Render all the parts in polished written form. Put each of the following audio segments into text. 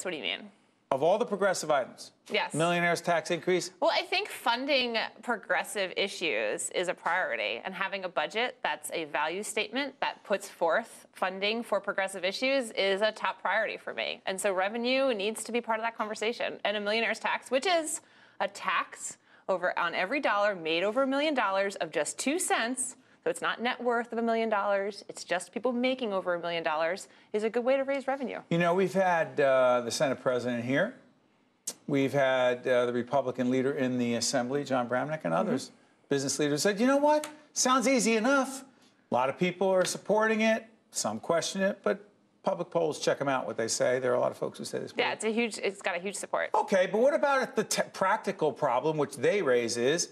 What do you mean? Of all the progressive items, yes. Millionaires tax increase? Well, I think funding progressive issues is a priority, and having a budget that's a value statement that puts forth funding for progressive issues is a top priority for me. And so revenue needs to be part of that conversation. And a millionaire's tax, which is a tax on every dollar made over $1 million of just 2 cents, so it's not net worth of $1 million, it's just people making over $1 million, is a good way to raise revenue. You know, we've had the Senate president here. We've had the Republican leader in the Assembly, John Bramnick, and others, business leaders said, you know what? Sounds easy enough. A lot of people are supporting it. Some question it, but public polls check them out, what they say. There are a lot of folks who say this. Yeah, it's got a huge support. Okay, but what about the practical problem, which they raise is,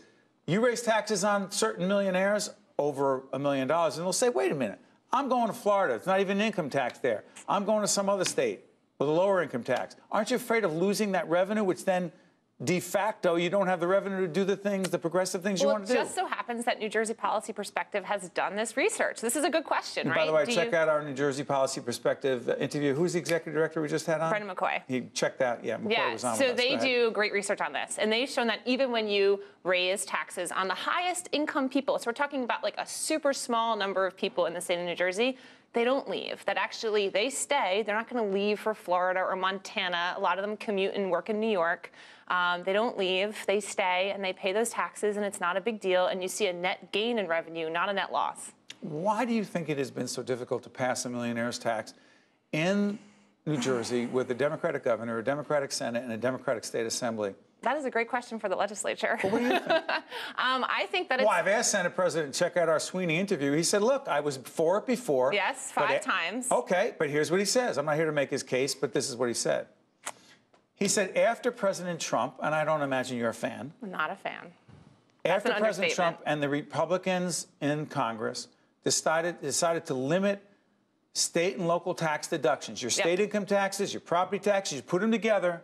you raise taxes on certain millionaires over $1 million, and they'll say, wait a minute, I'm going to Florida. It's not even an income tax there. I'm going to some other state with a lower income tax. Aren't you afraid of losing that revenue, which then de facto you don't have the revenue to do the things, the progressive things you want to do? Well, it just so happens that New Jersey Policy Perspective has done this research. This is a good question, and right? By the way, check out our New Jersey Policy Perspective interview. Who's the executive director we just had on? Brendan McCoy. He checked out, yeah, McCoy was on so with us. they do great research on this, and they've shown that even when you raise taxes on the highest income people, so we're talking about like a super small number of people in the state of New Jersey, they don't leave. That actually they stay. They're not going to leave for Florida or Montana. A lot of them commute and work in New York. They don't leave. They stay, and they pay those taxes, and it's not a big deal. And you see a net gain in revenue, not a net loss. Why do you think it has been so difficult to pass a millionaire's tax in New Jersey with a Democratic governor, a Democratic Senate, and a Democratic state assembly? That is a great question for the legislature. Well, what do you think? I think that it's... Well, I've asked Senate President to check out our Sweeney interview. He said, look, I was for it before. Yes, 5 times. Okay, but here's what he says. I'm not here to make his case, but this is what he said. He said, after President Trump, and I don't imagine you're a fan. I'm not a fan. After President Trump and the Republicans in Congress decided to limit state and local tax deductions, your state income taxes, your property taxes, you put them together,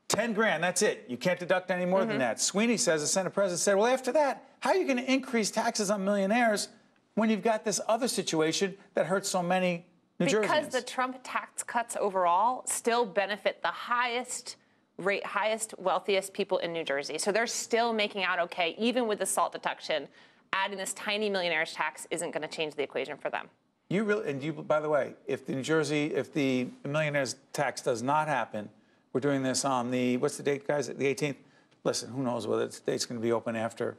10 grand, that's it. You can't deduct any more than that. Sweeney says, the Senate president said, well, after that, how are you going to increase taxes on millionaires when you've got this other situation that hurts so many New Jerseyans? Because the Trump tax cuts overall still benefit the highest, wealthiest people in New Jersey. So they're still making out okay, even with the SALT deduction. Adding this tiny millionaire's tax isn't going to change the equation for them. You really, and you, by the way, if the millionaire's tax does not happen, we're doing this on the, what's the date, guys? The 18th? Listen, who knows whether the date's going to be open after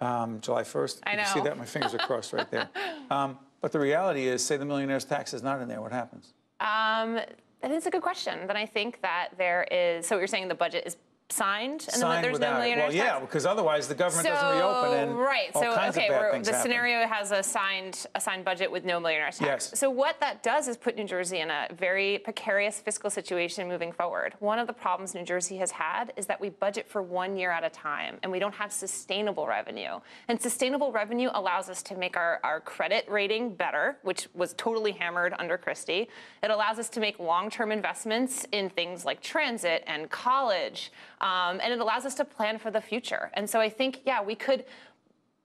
July 1st. I know. You can see that? My fingers are crossed right there. But the reality is, say the millionaire's tax is not in there, what happens? That is a good question. Then I think that there is, so you're saying the budget is signed and then there's no millionaire's tax? Well, yeah, because otherwise the government doesn't reopen and all kinds of bad things the happen. scenario has a signed budget with no millionaire's tax. Yes. So what that does is put New Jersey in a very precarious fiscal situation moving forward. One of the problems New Jersey has had is that we budget for 1 year at a time, and we don't have sustainable revenue. And sustainable revenue allows us to make our credit rating better, which was totally hammered under Christie. It allows us to make long-term investments in things like transit and college, and it allows us to plan for the future. And so I think, yeah, we could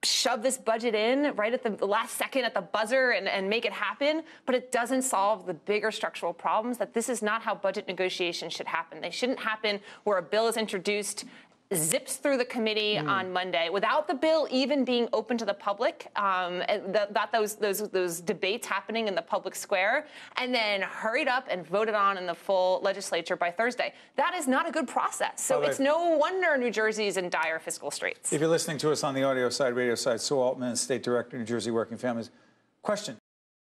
shove this budget in right at the last second at the buzzer and make it happen, but it doesn't solve the bigger structural problems that this is not how budget negotiations should happen. They shouldn't happen where a bill is introduced, zips through the committee on Monday without the bill even being open to the public, those debates happening in the public square, and then hurried up and voted on in the full legislature by Thursday. That is not a good process. So it's no wonder New Jersey's in dire fiscal straits. If you're listening to us on the audio side, radio side, Sue Altman, State Director, New Jersey Working Families. Question.